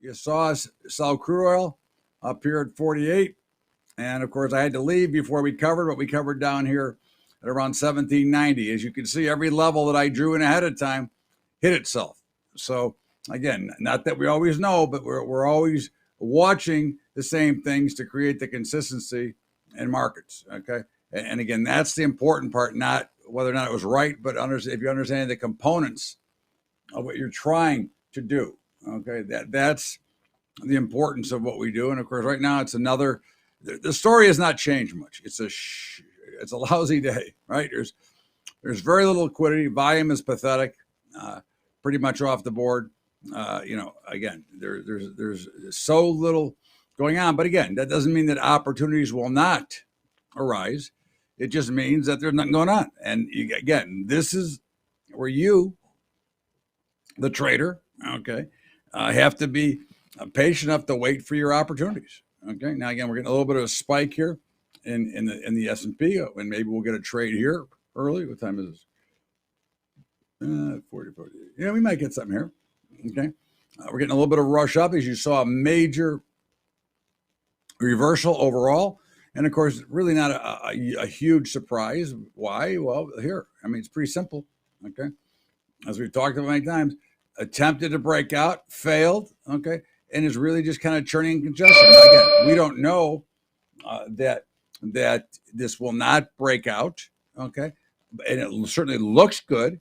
you saw us sell crude oil up here at 48. And of course, I had to leave before we covered what we covered down here at around 1790. As you can see, every level that I drew in ahead of time hit itself. So again, not that we always know, but we're always watching the same things to create the consistency in markets. Okay. And again, that's the important part, not whether or not it was right, but if you understand the components of what you're trying to do. Okay. That's the importance of what we do. And of course, right now it's another, the story has not changed much. It's a lousy day, right? There's very little liquidity. Volume is pathetic, pretty much off the board. Again, there's so little going on. But again, that doesn't mean that opportunities will not arise. It just means that there's nothing going on. And again, this is where you, the trader, okay, have to be patient enough to wait for your opportunities. Okay. Now again, we're getting a little bit of a spike here in the S&P, and maybe we'll get a trade here early. What time is this? 40. Yeah, we might get something here. Okay. We're getting a little bit of rush up, as you saw a major reversal overall. And of course, really not a huge surprise. Why? Well, here, I mean, it's pretty simple. Okay. As we've talked about many times, attempted to break out, failed. Okay. And is really just kind of churning congestion. Now, again, we don't know that this will not break out. Okay. And it certainly looks good.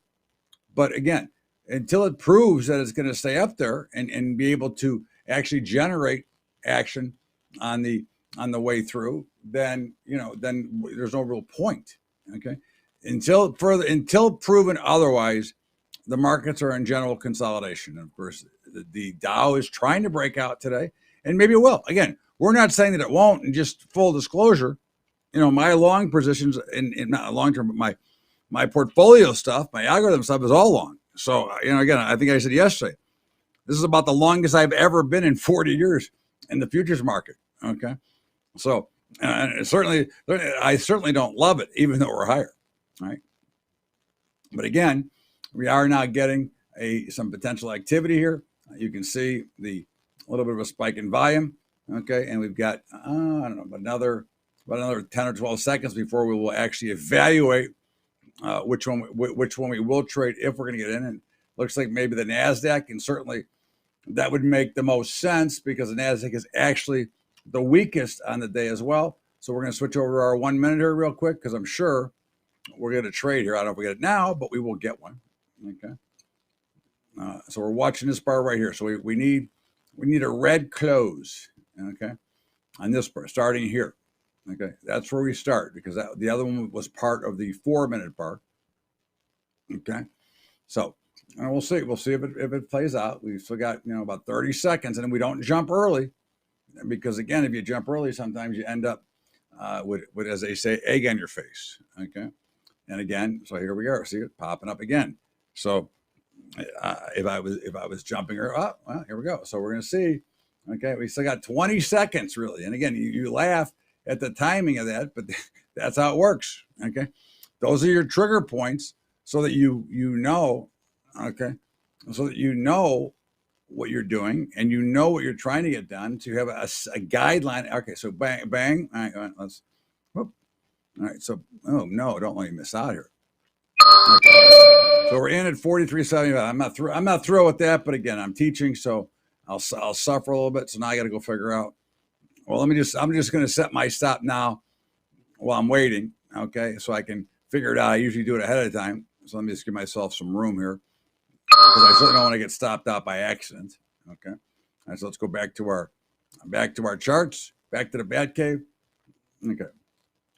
But again, until it proves that it's going to stay up there and be able to actually generate action on the way through, then there's no real point. Okay. Until proven otherwise, the markets are in general consolidation. Of course, the Dow is trying to break out today, and maybe it will. Again, we're not saying that it won't. And just full disclosure, my long positions in not long term, but my portfolio stuff, my algorithm stuff is all long. So, again, I think I said yesterday, this is about the longest I've ever been in 40 years in the futures market. Okay. So, I certainly don't love it, even though we're higher. Right. But again, we are now getting some potential activity here. You can see a little bit of a spike in volume. Okay. And we've got, I don't know, about another 10 or 12 seconds before we will actually evaluate which one we will trade if we're going to get in. And looks like maybe the NASDAQ, and certainly that would make the most sense because the NASDAQ is actually the weakest on the day as well. So we're going to switch over to our 1 minute here real quick, because I'm sure we're going to trade here. I don't know if we get it now, but we will get one. Okay. So we're watching this bar right here. So we need a red close. Okay. On this bar, starting here. Okay. That's where we start, because the other one was part of the 4 minute bar. Okay. So we'll see. We'll see if it plays out. We've still got, about 30 seconds, and we don't jump early, because again, if you jump early, sometimes you end up with, as they say, egg on your face. Okay. And again, so here we are. See it popping up again. So if I was jumping her up, well, here we go. So we're going to see. Okay. We still got 20 seconds really. And again, you laugh at the timing of that, but that's how it works. Okay. Those are your trigger points so that you know, okay. So that you know what you're doing and you know what you're trying to get done, to have a guideline. Okay. So bang, bang. All right. Let's, whoop. All right. So, oh no, don't let me miss out here. Okay. So we're in at 43.75. I'm not through with that, but again, I'm teaching, so I'll suffer a little bit. So now I got to go figure out. Well, I'm just going to set my stop now while I'm waiting. Okay. So I can figure it out. I usually do it ahead of time. So let me just give myself some room here, because I certainly don't want to get stopped out by accident. Okay. All right. So let's go back to our charts, back to the bat cave. Okay.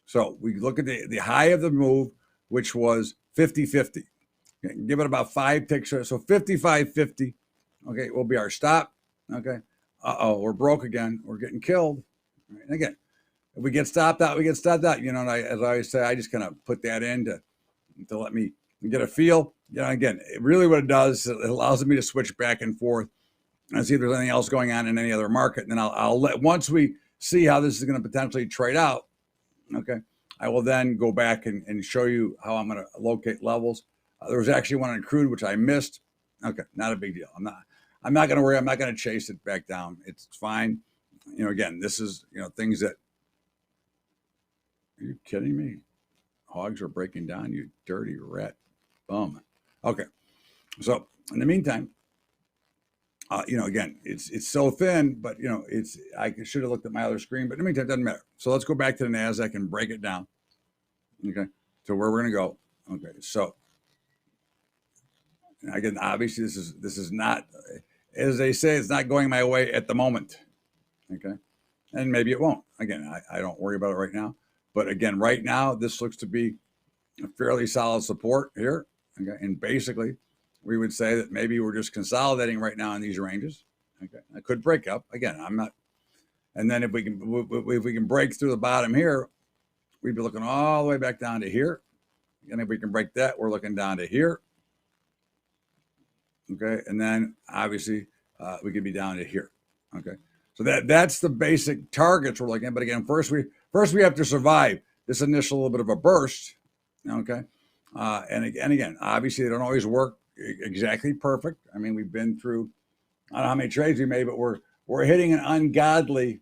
So we look at the high of the move, which was 50.50. Okay, give it about 5 ticks. So 55.50. Okay, will be our stop. Okay. We're broke again. We're getting killed. Right. And again, if we get stopped out, we get stopped out. And as I always say, I just kind of put that in to let me get a feel. Again, really what it does, it allows me to switch back and forth and see if there's anything else going on in any other market. And then I'll let, once we see how this is going to potentially trade out, okay, I will then go back and show you how I'm going to locate levels. There was actually one on crude, which I missed. Okay, not a big deal. I'm not going to worry. I'm not going to chase it back down. It's fine. Again, this is, things that, are you kidding me? Hogs are breaking down, you dirty rat bum. Okay. So in the meantime, again, it's so thin, but I should have looked at my other screen, but in the meantime, it doesn't matter. So let's go back to the NASDAQ and break it down. Okay. To where we're going to go. Okay. So again, obviously this is not, as they say, it's not going my way at the moment. Okay. And maybe it won't. Again, I don't worry about it right now. But again, right now, this looks to be a fairly solid support here. Okay. And basically, we would say that maybe we're just consolidating right now in these ranges. Okay. I could break up. Again, I'm not. And then if we can break through the bottom here, we'd be looking all the way back down to here. And if we can break that, we're looking down to here. Okay. And then obviously we could be down to here. Okay. So that's the basic targets we're looking at. But again, first we have to survive this initial little bit of a burst. Okay. And again, obviously they don't always work exactly perfect. I mean, we've been through, I don't know how many trades we made, but we're hitting an ungodly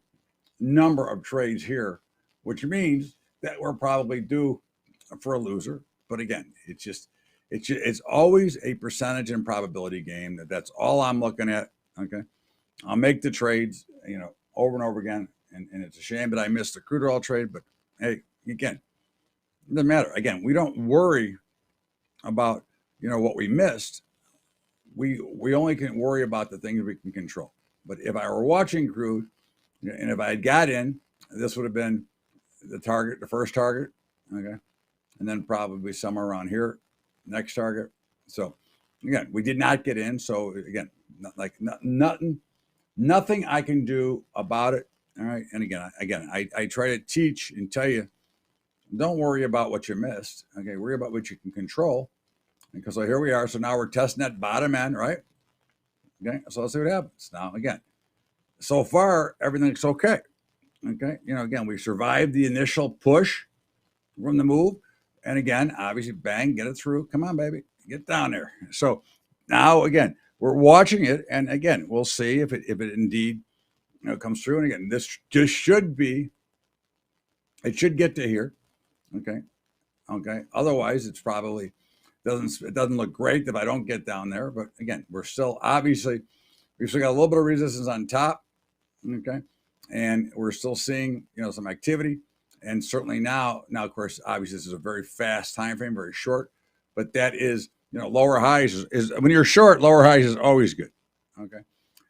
number of trades here, which means that we're probably due for a loser. But again, it's always a percentage and probability game. That's all I'm looking at. Okay. I'll make the trades, over and over again. And it's a shame that I missed the crude oil trade, but hey, again, it doesn't matter. Again, we don't worry about, what we missed. We only can worry about the things we can control. But if I were watching crude and if I had got in, this would have been the target, the first target. Okay. And then probably somewhere around here, next target. So again, we did not get in. So again, nothing I can do about it. All right. And again, I try to teach and tell you, don't worry about what you missed. Okay. Worry about what you can control. Because so here we are. So now we're testing that bottom end, right? Okay. So let's see what happens. Now, again, so far, everything's okay. Okay. Again, we survived the initial push from the move. And again, obviously, bang, get it through. Come on, baby. Get down there. So now, again, we're watching it. And again, we'll see if it indeed comes through. And again, this just should be, it should get to here. Okay. Okay. Otherwise, it's probably, it doesn't look great if I don't get down there. But again, we're still, obviously, we've still got a little bit of resistance on top. Okay. And we're still seeing, some activity. And certainly now, of course, obviously, this is a very fast time frame, very short. But that is, lower highs is when you're short, lower highs is always good. Okay.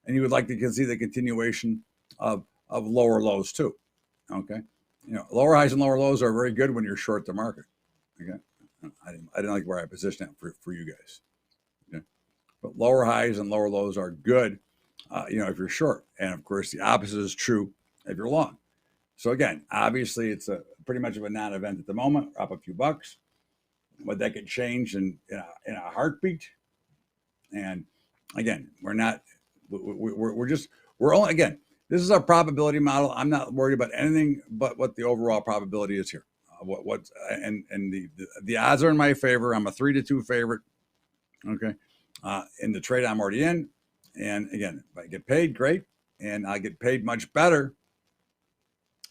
And you would like to see the continuation of lower lows too. Okay. Lower highs and lower lows are very good when you're short the market. Okay. I didn't like where I positioned it for you guys. Okay. But lower highs and lower lows are good, if you're short. And of course, the opposite is true if you're long. So again, obviously, it's a pretty much of a non-event at the moment. Up a few bucks, but that could change in a heartbeat. And again, we're only, again, this is our probability model. I'm not worried about anything but what the overall probability is here. And the odds are in my favor. I'm a 3-2 favorite. Okay, in the trade I'm already in. And again, if I get paid, great, and I get paid much better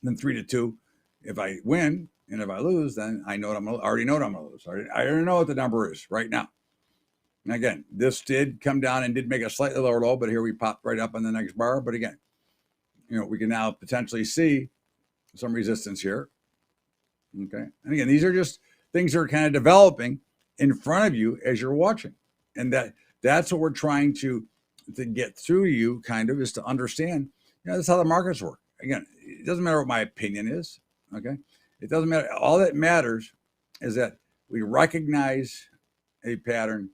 than 3-2 if I win. And if I lose, then I already know what I'm going to lose. I already know what the number is right now. And again, this did come down and did make a slightly lower low, but here we popped right up on the next bar. But again, we can now potentially see some resistance here. Okay. And again, these are just things that are kind of developing in front of you as you're watching. And that's what we're trying to get through to you, kind of, is to understand, that's how the markets work. Again, it doesn't matter what my opinion is. Okay. It doesn't matter. All that matters is that we recognize a pattern,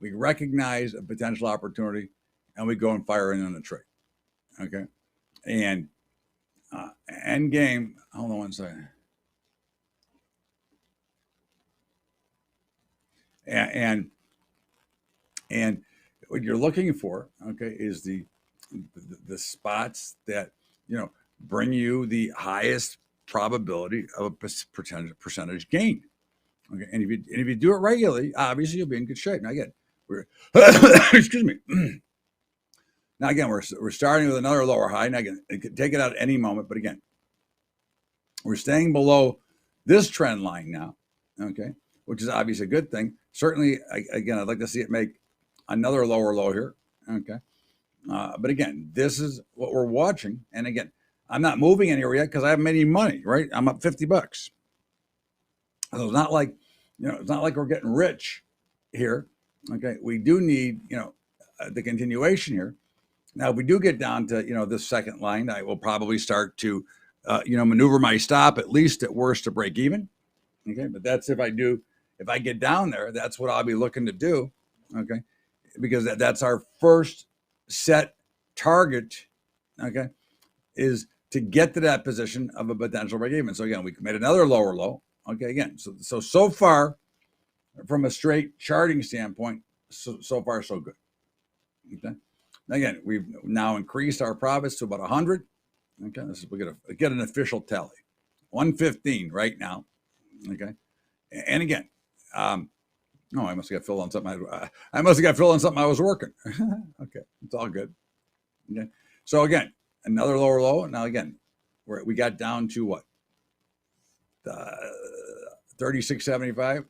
we recognize a potential opportunity, and we go and fire in on the trade. Okay. And end game, hold on one second. And what you're looking for, okay, is the spots that bring you the highest probability of a percentage gain. Okay, and if you do it regularly, obviously you'll be in good shape. Now again, excuse me. Now, again, we're starting with another lower high. Now, again, it could take it out at any moment, but again, we're staying below this trend line now, okay, which is obviously a good thing. Certainly, again, I'd like to see it make another lower low here, okay. But again, this is what we're watching. And again, I'm not moving anywhere yet because I haven't made any money, right? I'm up $50. So it's not like, it's not like we're getting rich here, okay. We do need, the continuation here. Now, if we do get down to, this second line, I will probably start to, maneuver my stop, at least at worst to break even. Okay. But that's if I get down there, that's what I'll be looking to do. Okay. Because that's our first set target. Okay. Is to get to that position of a potential break even. So again, we made another lower low. Okay. Again, so far from a straight charting standpoint, so far, so good. Okay. Again, we've now increased our profits to about 100. Okay, we're gonna get an official tally, 115 right now. Okay, and again, I must have got filled on something. I must have got filled on something I was working. Okay, it's all good. Okay, so again, another lower low. Now again, we got down to what? 36.75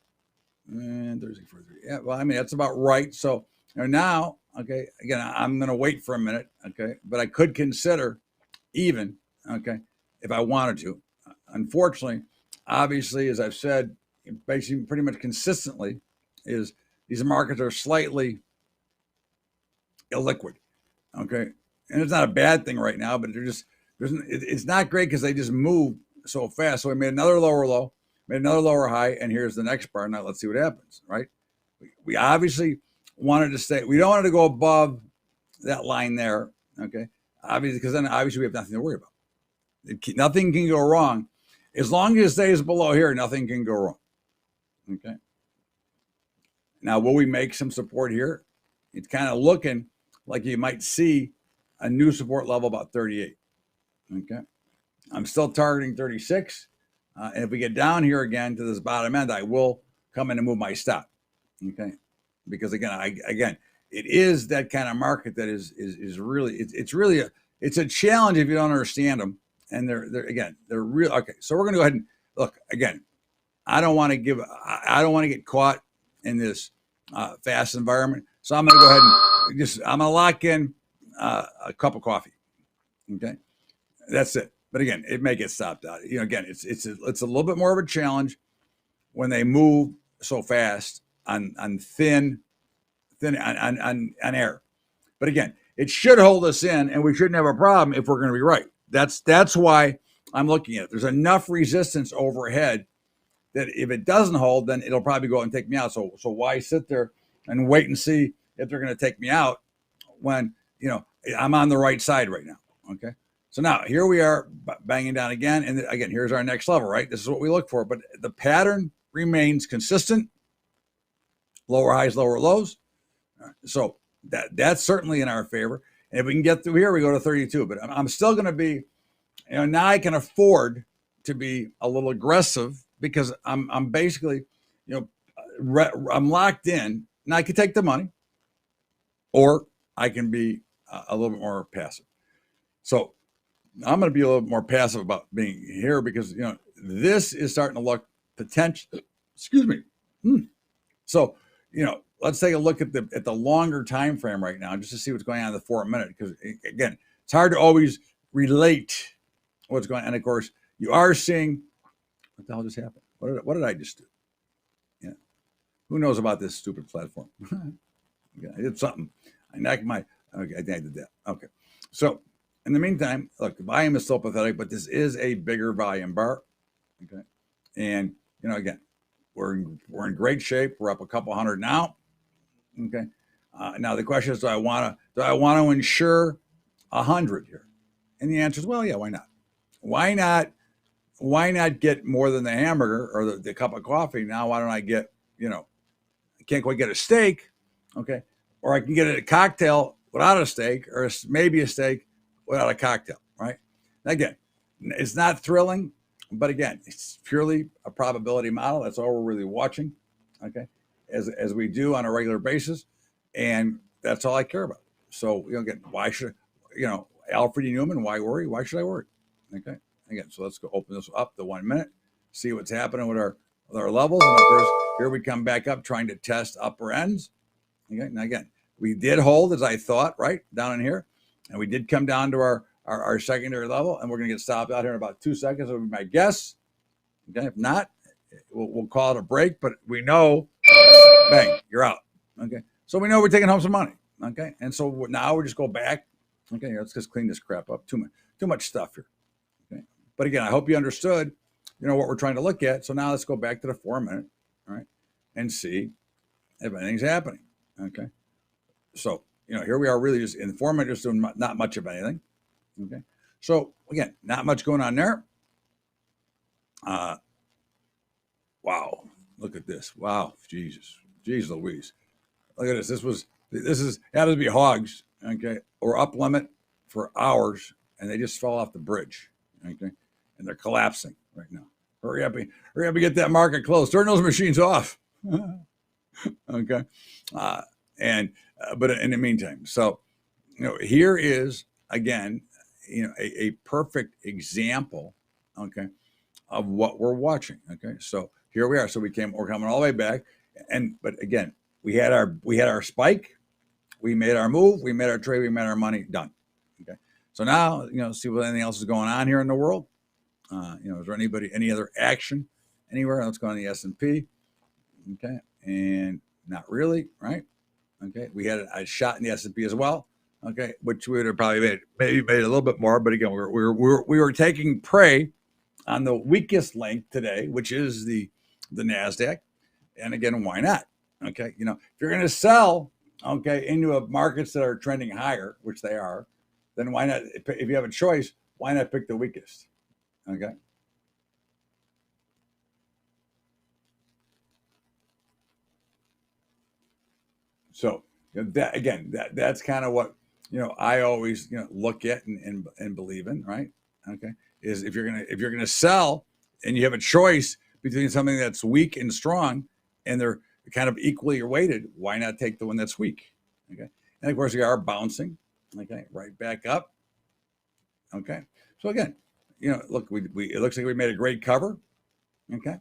and 36.43. Yeah, well, I mean that's about right. So now. Okay, again, I'm going to wait for a minute, okay, but I could consider even, okay, if I wanted to. Unfortunately, obviously, as I've said, basically pretty much consistently, is these markets are slightly illiquid, okay, and it's not a bad thing right now, but it's not great because they just move so fast. So we made another lower low, made another lower high, and here's the next bar. Now let's see what happens, right? We obviously wanted to stay. We don't want to go above that line there, okay? Obviously, because then obviously we have nothing to worry about. Nothing can go wrong. As long as it stays below here, nothing can go wrong, okay? Now, will we make some support here? It's kind of looking like you might see a new support level about 38, okay? I'm still targeting 36. And if we get down here again to this bottom end, I will come in and move my stop, okay? Because again, it is that kind of market that is really it's a challenge if you don't understand them. And they're real. Okay, so we're gonna go ahead and look again. I don't want to get caught in this fast environment. So I'm gonna go ahead and I'm gonna lock in a cup of coffee. Okay, that's it. But again, it may get stopped out. Again, it's a little bit more of a challenge when they move so fast on thin on air. But again, it should hold us in and we shouldn't have a problem if we're going to be right. That's why I'm looking at it. There's enough resistance overhead that if it doesn't hold, then it'll probably go out and take me out. So why sit there and wait and see if they're going to take me out when, I'm on the right side right now. Okay. So now here we are banging down again. And again, here's our next level, right? This is what we look for, but the pattern remains consistent. Lower highs, lower lows. So that's certainly in our favor. And if we can get through here, we go to 32. But I'm still going to be, now I can afford to be a little aggressive because I'm basically, I'm locked in. Now I can take the money, or I can be a little bit more passive. So I'm going to be a little more passive about being here because this is starting to look potential. Excuse me. So let's take a look at the longer time frame right now just to see what's going on in the 4 minute, because again, it's hard to always relate what's going on. And of course, you are seeing what the hell just happened. What did I just do? Yeah, who knows about this stupid platform? Okay, I did something. I knocked my. Okay, I think I did that. Okay, so in the meantime, look, the volume is still pathetic, but this is a bigger volume bar. Okay, and again, we're in great shape. We're up a couple hundred now. Okay. Now the question is, do I want to insure 100 here? And the answer is, well, yeah, why not? Why not get more than the hamburger or the cup of coffee? Now, why don't I get, I can't quite get a steak. Okay. Or I can get a cocktail without a steak, or maybe a steak without a cocktail. Right. Again, it's not thrilling, but again, it's purely a probability model. That's all we're really watching. Okay. As we do on a regular basis. And that's all I care about. So, again, why should, Alfred E. Newman, why worry? Why should I worry? Okay. Again, so let's go open this up to 1 minute, see what's happening with our levels. And of course, here we come back up trying to test upper ends. Okay. And again, we did hold as I thought, right down in here. And we did come down to our secondary level, and we're going to get stopped out here in about 2 seconds. That would be my guess. Okay. If not, we'll call it a break, but we know, bang, you're out. Okay. So we know we're taking home some money. Okay. And so now we just go back. Okay. Let's just clean this crap up. Too much stuff here. Okay. But again, I hope you understood, what we're trying to look at. So now let's go back to the 4 minute, all right, and see if anything's happening. Okay. So, here we are really just in the 4 minutes, doing not much of anything. Okay. So again, not much going on there. Wow. Look at this. Wow. Jesus Louise. Look at this. This is happens to be hogs. Okay. Or up limit for hours, and they just fell off the bridge. Okay. And they're collapsing right now. Hurry up and get that market closed. Turn those machines off. Okay. But in the meantime, so, here is again, a perfect example, okay, of what we're watching. Okay. So here we are. So we're coming all the way back. But again, we had our spike, we made our move, we made our trade, we made our money, done. Okay. So now, see what anything else is going on here in the world. Is there any other action anywhere? Let's go on the S&P. Okay. And not really, right? Okay. We had a shot in the S&P as well. Okay. Which we would have probably made a little bit more. But again, we were taking prey on the weakest link today, which is the NASDAQ. And again, why not? Okay. If you're going to sell, okay, into markets that are trending higher, which they are, then why not? If you have a choice, why not pick the weakest? Okay. So that's kind of what, I always, look at and believe in, right? Okay. Is if you're going to sell and you have a choice between something that's weak and strong and they're kind of equally weighted, why not take the one that's weak? Okay. And of course we are bouncing, okay, right back up. Okay. So again, look, it looks like we made a great cover. Okay.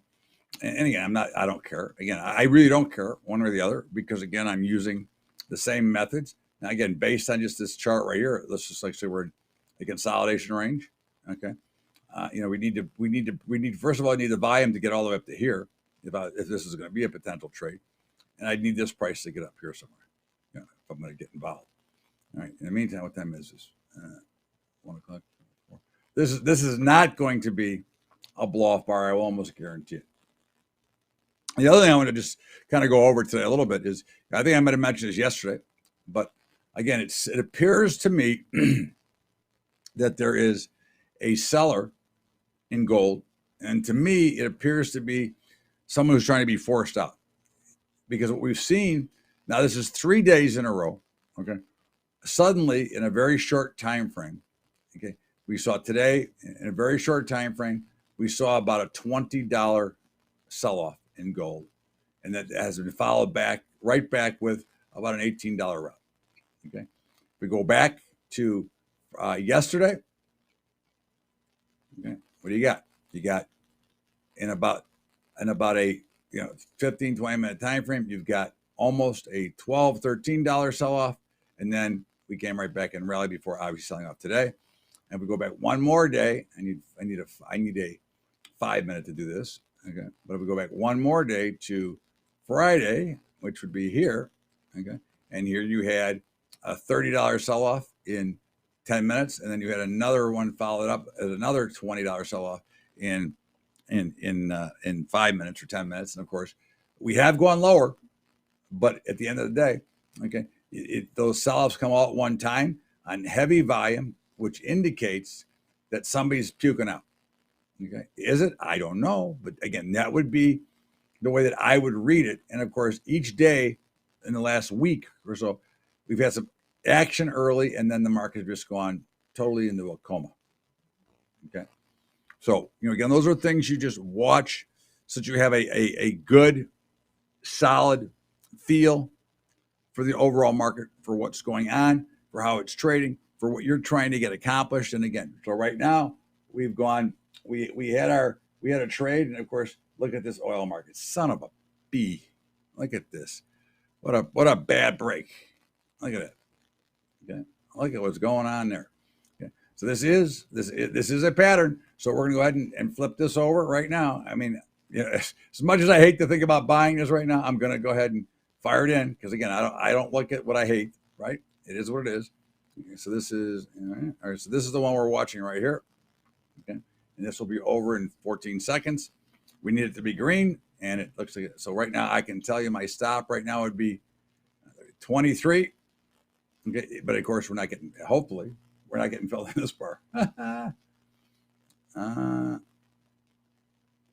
And again, I don't care. Again, I really don't care one or the other because again, I'm using the same methods. Now, again, based on just this chart right here, let's just say we're in the consolidation range. Okay. We need first of all, I need the volume to get all the way up to here if this is going to be a potential trade. And I need this price to get up here somewhere, if I'm going to get involved. All right. In the meantime, what time is this? 1 o'clock. This is not going to be a blow off bar. I will almost guarantee it. The other thing I want to just kind of go over today a little bit is, I think I might have mentioned this yesterday, but again, it appears to me that there is a seller in gold. And to me, it appears to be someone who's trying to be forced out. Because what we've seen, now this is 3 days in a row, okay? Suddenly, in a very short time frame, okay, we saw today, in a very short time frame, we saw about a $20 sell-off in gold. And that has been followed right back with about an $18 rep. Okay. We go back to yesterday. Okay. What do you got? You got in about a 15, 20 minute time frame, you've got almost a $12, $13 sell-off. And then we came right back and rallied before obviously selling off today. And we go back one more day. I need a 5 minute to do this. Okay. But if we go back one more day to Friday, which would be here, okay, and here you had a $30 sell-off in 10 minutes, and then you had another one followed up at another $20 sell-off in 5 minutes or 10 minutes. And of course, we have gone lower, but at the end of the day, okay, those sell-offs come all at one time on heavy volume, which indicates that somebody's puking out. Okay, is it? I don't know, but again, that would be the way that I would read it. And of course, each day in the last week or so, we've had some action early, and then the market has just gone totally into a coma. Okay, so again, those are things you just watch so that you have a good, solid feel for the overall market for what's going on. for how it's trading, for what you're trying to get accomplished. And again, so right now we've gone, we had a trade, and of course, look at this oil market. Son of a bee. Look at this. What a bad break. Look at it. Okay. Look at what's going on there. Okay. So this is a pattern. So we're gonna go ahead and flip this over right now. I mean, as much as I hate to think about buying this right now, I'm gonna go ahead and fire it in, because again, I don't look at what I hate, right? It is what it is. Okay, so this is all right. So this is the one we're watching right here. Okay, and this will be over in 14 seconds. We need it to be green, and it looks like it. So right now, I can tell you my stop right now would be 23. Okay, but of course, hopefully, we're not getting filled in this bar.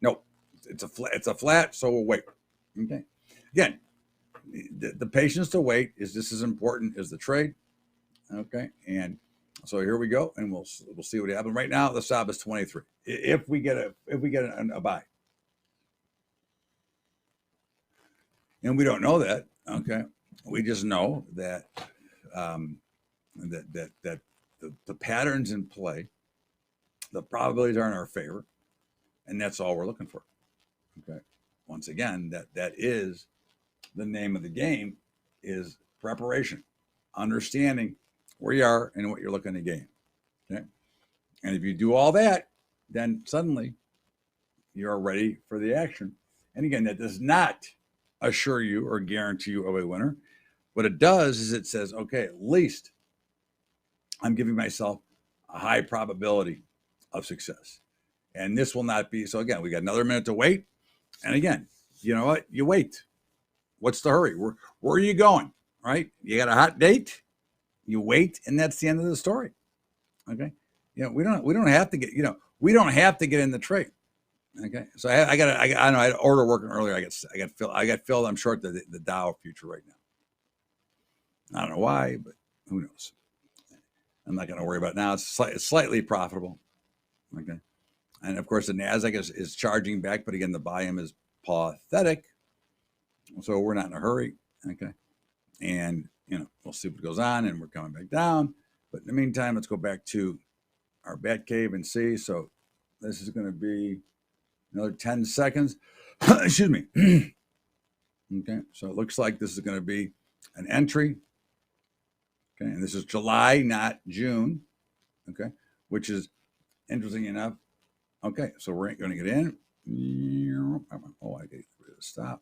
Nope, it's a flat, so we'll wait. Okay, again, the patience to wait is just as important as the trade. Okay, and so here we go, and we'll see what happens. Right now, the stop is 23. If we get a buy, and we don't know that. Okay, we just know that that the patterns in play, the probabilities are in our favor, and that's all we're looking for. Okay, once again, that is the name of the game, is preparation, understanding where you are and what you're looking to gain. Okay, and if you do all that, then suddenly you're ready for the action. And again, that does not assure you or guarantee you of a winner. What it does is it says, okay, at least I'm giving myself a high probability of success. And this will not be, so again, we got another minute to wait. And again, you know what? You wait. What's the hurry? Where are you going? Right? You got a hot date, you wait, and that's the end of the story. Okay. You know, we don't have to get, we don't have to get in the trade. Okay. So I know I had order working earlier. I got filled. I'm short the Dow future right now. I don't know why, but who knows? I'm not going to worry about it now. It's slightly profitable. Okay. And of course, the NASDAQ is charging back, but again, the volume is pathetic. So we're not in a hurry. Okay. And, we'll see what goes on, and we're coming back down. But in the meantime, let's go back to our bat cave and see. So this is going to be another 10 seconds. Excuse me. Okay. So it looks like this is going to be an entry. Okay. And this is July, not June. Okay. Which is interesting enough. Okay. So we're going to get in. Oh, I got to stop.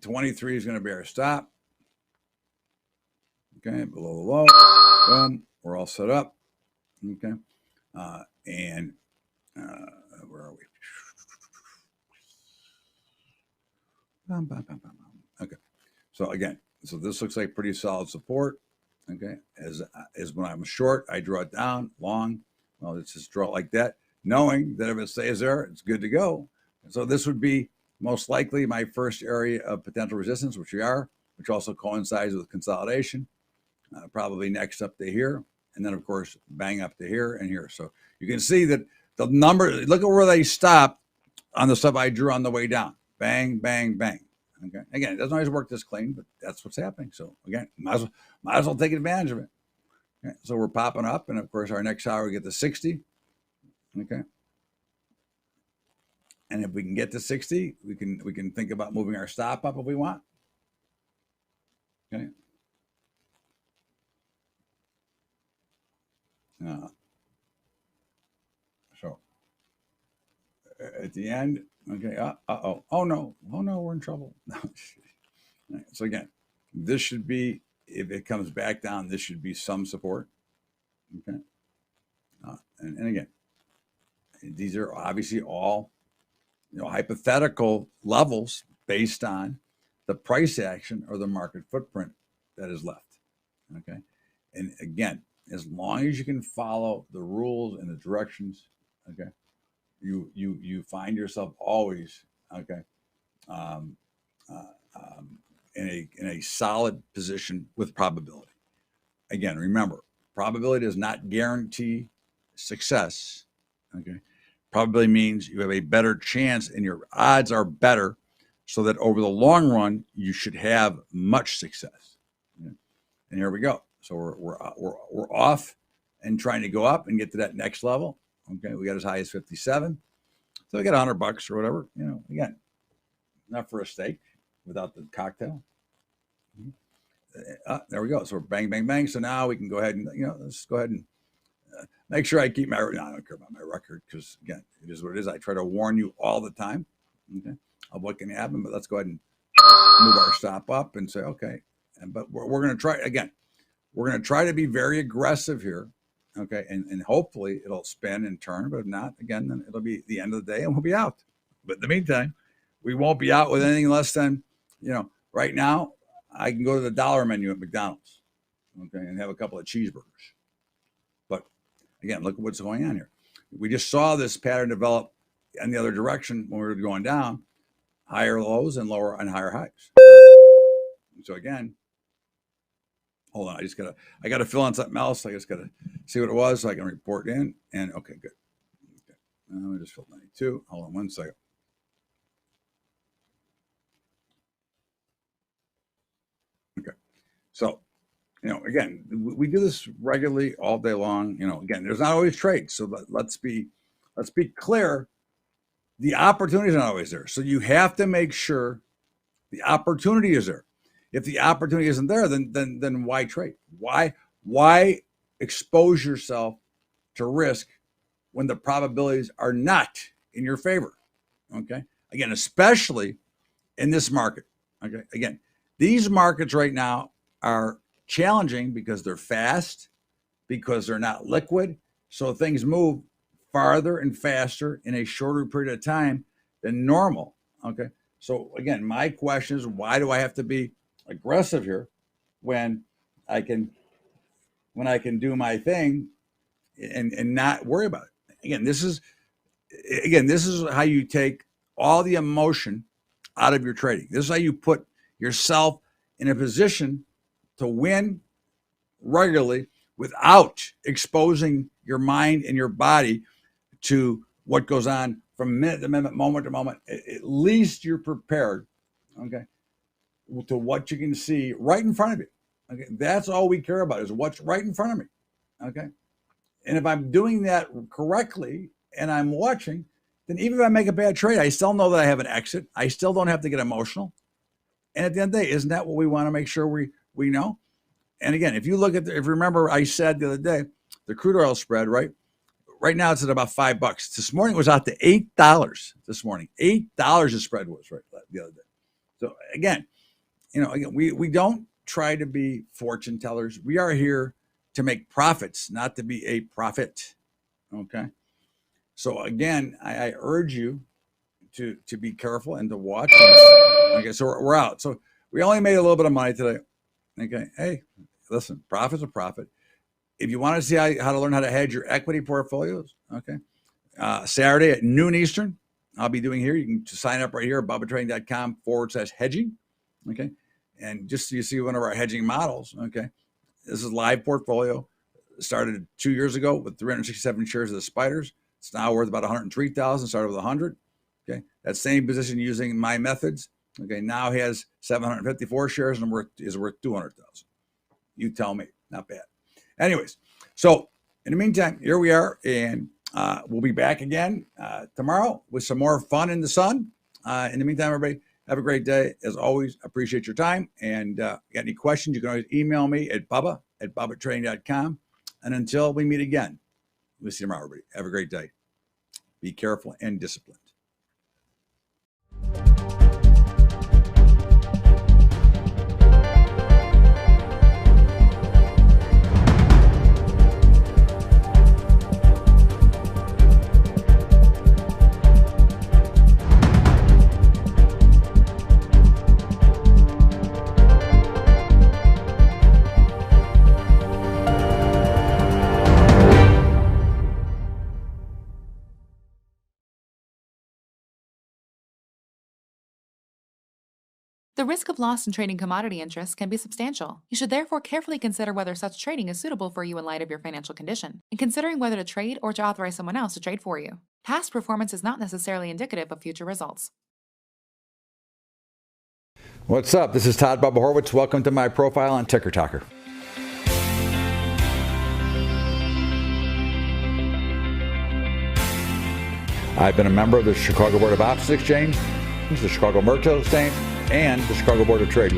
23 is going to be our stop. Okay, below the low. Boom. We're all set up. Okay. And where are we? Okay. So again, this looks like pretty solid support. Okay. As when I'm short, I draw it down. Long, well, let's just draw it like that, knowing that if it stays there, it's good to go. And so this would be most likely my first area of potential resistance, which also coincides with consolidation. Probably next up to here, and then of course bang up to here and here. So you can see that the number. Look at where they stop on the stuff I drew on the way down. Bang, bang, bang. Okay. Again, it doesn't always work this clean, but that's what's happening. So again, might as well take advantage of it. Okay. So we're popping up, and of course our next hour we get to 60. Okay. And if we can get to 60, we can think about moving our stop up if we want. Okay. So at the end, okay. Oh no, we're in trouble. So again, this should be, if it comes back down, this should be some support. Okay. And again, these are obviously all hypothetical levels based on the price action or the market footprint that is left. Okay. And again, as long as you can follow the rules and the directions, okay, you find yourself always, okay, in a solid position with probability. Again, remember, probability does not guarantee success. Okay, probably means you have a better chance and your odds are better, so that over the long run, you should have much success. And here we go. So we're off and trying to go up and get to that next level. Okay, we got as high as 57. So we got $100 or whatever, again, not for a steak without the cocktail. There we go. So we're bang, bang, bang. So now we can go ahead and, let's go ahead and make sure I keep I don't care about my record, because again, it is what it is. I try to warn you all the time, okay, of what can happen, but let's go ahead and move our stop up and say, okay. But we're going to try, again, we're going to try to be very aggressive here. Okay. And hopefully it'll spin and turn, but if not, again, then it'll be the end of the day and we'll be out. But in the meantime, we won't be out with anything less than, right now, I can go to the dollar menu at McDonald's, okay, and have a couple of cheeseburgers. But again, look at what's going on here. We just saw this pattern develop in the other direction when we were going down, higher lows and lower and higher highs. So again, hold on, I gotta fill in something else. I just gotta see what it was so I can report in. And okay, good. Okay. Let me just fill 92. Hold on one second. Okay. So, again, we do this regularly all day long. Again, there's not always trades. So let's be clear. The opportunity is not always there. So you have to make sure the opportunity is there. If the opportunity isn't there, then why trade? Why expose yourself to risk when the probabilities are not in your favor? Okay. Again, especially in this market. Okay. Again, these markets right now are challenging because they're fast, because they're not liquid. So things move farther and faster in a shorter period of time than normal. Okay. So again, my question is, why do I have to be aggressive here when I can do my thing and not worry about it? Again, this is how you take all the emotion out of your trading. This is how you put yourself in a position to win regularly without exposing your mind and your body to what goes on from minute to minute, moment to moment. At least you're prepared, okay, to what you can see right in front of you. Okay, that's all we care about, is what's right in front of me. Okay, and if I'm doing that correctly and I'm watching, then even if I make a bad trade, I still know that I have an exit. I still don't have to get emotional. And at the end of the day, isn't that what we want to make sure we know? And again, if you look at if you remember, I said the other day, the crude oil spread, right now it's at about $5. This morning it was out to $8. This morning, $8 the spread was right the other day. So again, we don't try to be fortune tellers. We are here to make profits, not to be a prophet. Okay. So again, I urge you to be careful and to watch. Okay, so we're out. So we only made a little bit of money today. Okay. Hey, listen, profit's a profit. If you want to see how to learn how to hedge your equity portfolios, okay, Saturday at noon Eastern, I'll be doing here. You can just sign up right here at bubbatrading.com/hedging. Okay. And just so you see one of our hedging models. Okay. This is live portfolio. Started 2 years ago with 367 shares of the spiders. It's now worth about 103,000. Started with 100. Okay. That same position using my methods. Okay. Now has 754 shares and is worth 200,000. You tell me. Not bad. Anyways, so in the meantime, here we are, and we'll be back again tomorrow with some more fun in the sun. In the meantime, everybody, have a great day. As always, appreciate your time. And got any questions, you can always email me at bubba@bubbatrading.com. And until we meet again, we'll see you tomorrow, everybody. Have a great day. Be careful and disciplined. The risk of loss in trading commodity interests can be substantial. You should therefore carefully consider whether such trading is suitable for you in light of your financial condition, and considering whether to trade or to authorize someone else to trade for you. Past performance is not necessarily indicative of future results. What's up? This is Todd Bubba Horwitz. Welcome to my profile on TickerTocker. I've been a member of the Chicago Board of Options Exchange, the Chicago Mercantile Exchange, and the Chicago Board of Trade.